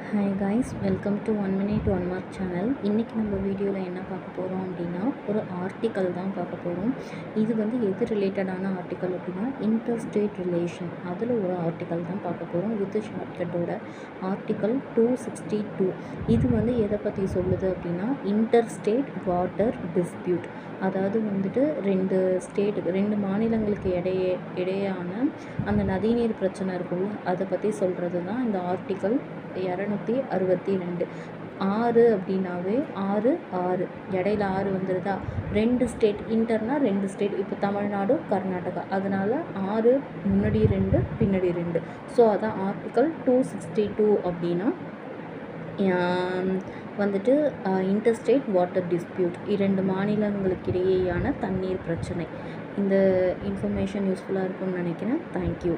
Hi guys, welcome to 1 minute 1 mark channel. இன்றைக்கி நம்ம வீடியோவில் என்ன பார்க்க போகிறோம் அப்படின்னா, ஒரு ஆர்டிக்கல் தான் பார்க்க போகிறோம். இது வந்து எது ரிலேட்டடான ஆர்டிக்கல் அப்படின்னா, இன்டர்ஸ்டேட் ரிலேஷன், அதில் ஒரு ஆர்டிக்கல் தான் பார்க்க போகிறோம். வித் ஷார்ட்கட்டோட ஆர்டிக்கல் 262. இது வந்து எதை பற்றி சொல்லுது அப்படின்னா, இன்டர்ஸ்டேட் வாட்டர் டிஸ்பியூட். அதாவது வந்துட்டு ரெண்டு மாநிலங்களுக்கு இடையேயான அந்த நதிநீர் பிரச்சனை இருக்குல்ல, அதை பற்றி சொல்கிறது தான் இந்த ஆர்டிக்கல் 262. ஆறு அப்படின்னாவே ஆறு இடையில ஆறு வந்துடுதா, 2 ஸ்டேட் இன்டர்னா 2 ஸ்டேட், இப்போ தமிழ்நாடு கர்நாடகா, அதனால் ஆறு முன்னாடி 2 பின்னாடி 2. ஸோ அதான் ஆர்டிக்கல் 262 அப்படின்னா வந்துட்டு இன்டர்ஸ்டேட் வாட்டர் டிஸ்பியூட், 2 மாநிலங்களுக்கு இடையேயான தண்ணீர் பிரச்சனை. இந்த இன்ஃபர்மேஷன் யூஸ்ஃபுல்லாக இருக்கும்னு நினைக்கிறேன். தேங்க்யூ.